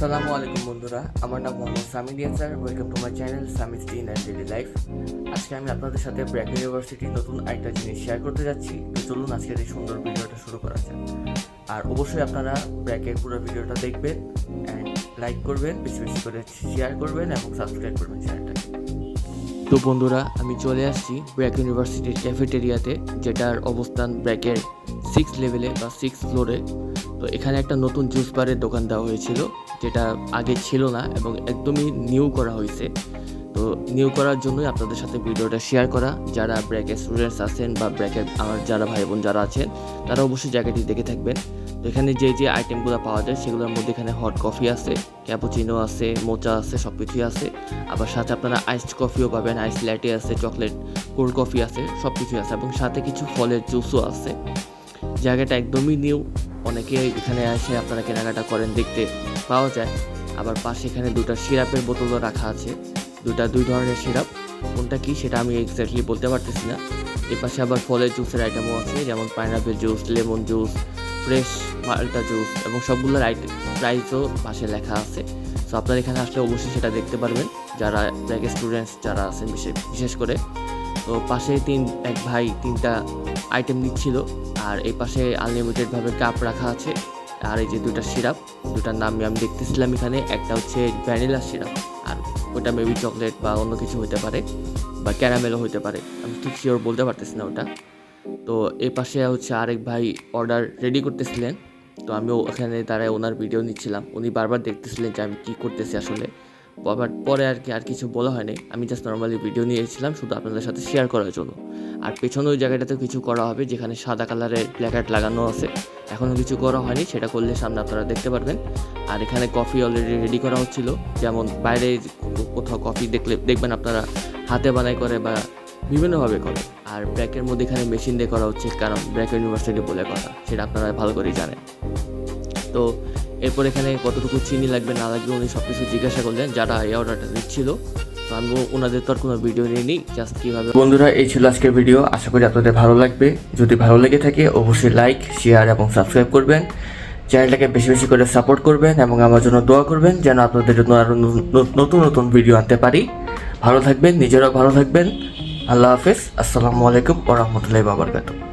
আসসালামু আলাইকুম বন্ধুরা, আমার নাম Mohammad Samid Yasar. Welcome to my channel Sami's teen and daily life. আজকে আমি আপনাদের সাথে ব্র্যাক ইউনিভার্সিটির নতুন একটা জিনিস শেয়ার করতে যাচ্ছি। তো চলুন আজকের এই সুন্দর ভিডিওটা শুরু করা যাক। আর অবশ্যই আপনারা ব্র্যাকের পুরো ভিডিওটা দেখবেন অ্যান্ড লাইক করবেন, বেশি বেশি করে শেয়ার করবেন এবং সাবস্ক্রাইব করবেন চ্যানেলটাকে। তো বন্ধুরা, আমি চলে আসছি ব্র্যাক ইউনিভার্সিটির ক্যাফেটেরিয়াতে, যেটার অবস্থান ব্র্যাকের 6 লেভেলে বা 6 ফ্লোরে। তো এখানে একটা নতুন জুস বারের দোকান দেওয়া হয়েছিল, যেটা আগে ছিল না এবং একদমই নিউ করা হয়েছে। তো নিউ করার জন্যই আপনাদের সাথে ভিডিওটা শেয়ার করা। যারা ব্র্যাকের স্টুডেন্টস আছেন বা ব্র্যাকের আমার যারা ভাই বোন যারা আছেন, তারা অবশ্যই জায়গাটি দেখে থাকবেন। তো এখানে যে আইটেমগুলো পাওয়া যায় সেগুলোর মধ্যে এখানে হট কফি আছে, ক্যাপুচিনো আছে, মোচা আছে, সব কিছুই আছে। আবার সাথে আপনারা আইসড কফিও পাবেন, আইস ল্যাটে আছে, চকলেট কোল্ড কফি আছে, সব কিছুই আছে এবং সাথে কিছু ফলের জুসও আছে। জায়গাটা একদমই নিউ, অনেকে এখানে এসে আপনারা কেনাকাটা করেন দেখতে পাওয়া যায়। আবার পাশে এখানে দুটো সিরাপের বোতলও রাখা আছে, দুই ধরনের সিরাপ, কোনটা কি সেটা আমি এক্স্যাক্টলি বলতে পারতেছি না। এর পাশে আবার ফলের জুসের আইটেমও আছে, যেমন pineapple juice, lemon juice, fresh মাল্টা জুস এবং সবগুলোর প্রাইসও পাশে লেখা আছে। সো আপনারা এখানে আসলে অবশ্যই সেটা দেখতে পারবেন, যারা ব্র্যাক স্টুডেন্টস যারা আছেন বিশেষ করে। তো পাশে এক ভাই 3টা আইটেম নিচ্ছিল, আর এই পাশে আনলিমিটেডভাবে কাপ রাখা আছে। আর এই যে দুটা সিরাপ, দুটার নাম আমি দেখতেছিলাম এখানে, একটা হচ্ছে ভ্যানিলা সিরাপ আর ওটা মেবি চকলেট বা অন্য কিছু হতে পারে বা ক্যারামেলও হতে পারে, আমি ঠিক শিওর বলতে পারতেছি না ওটা। তো এই পাশে হচ্ছে আরেক ভাই অর্ডার রেডি করতেছিলেন, তো আমিও ওখানে দাঁড়ায় ওনার ভিডিও নিচ্ছিলাম। উনি বারবার দেখতেছিলেন যে আমি কী করতেছি আসলে। বাট পরে আর কিছু বলা হয়নি, আমি জাস্ট নর্মালি ভিডিও নিয়েছিলাম শুধু আপনাদের সাথে শেয়ার করার জন্য। আর পেছনে ওই জায়গাটাতেও কিছু করা হবে, যেখানে সাদা কালারের প্ল্যাকার্ড লাগানো আছে, এখনও কিছু করা হয়নি, সেটা করলে সামনে আপনারা দেখতে পারবেন। আর এখানে কফি অলরেডি রেডি করা হচ্ছিল, যেমন বাইরে কোথাও কফি দেখবেন আপনারা হাতে বানাই করে বা বিভিন্নভাবে করে। আর ব্র্যাকের মধ্যে এখানে মেশিন দিয়ে করা হচ্ছে, কারণ ব্র্যাক ইউনিভার্সিটি বলে কথা, সেটা আপনারা ভালো করেই জানেন। তো এরপর এখানে কতটুকু চিনি লাগবে না লাগবে উনি সব কিছু জিজ্ঞাসা করলেন যারা এই অর্ডারটা দিচ্ছিল। তো আমি ওনাদের তো আর কোনো ভিডিও নিয়ে নিই, জাস্ট কীভাবে। বন্ধুরা, এই ছিল আজকের ভিডিও, আশা করি আপনাদের ভালো লাগবে। যদি ভালো লেগে থাকে অবশ্যই লাইক, শেয়ার এবং সাবস্ক্রাইব করবেন। চ্যানেলটাকে বেশি বেশি করে সাপোর্ট করবেন এবং আমার জন্য দোয়া করবেন, যেন আপনাদের জন্য আরও নতুন নতুন ভিডিও আনতে পারি। ভালো থাকবেন, নিজেরাও ভালো থাকবেন। আল্লাহ হাফেজ, আসসালামু আলাইকুম ওয়া রাহমাতুল্লাহি ওয়া বারাকাতুহু।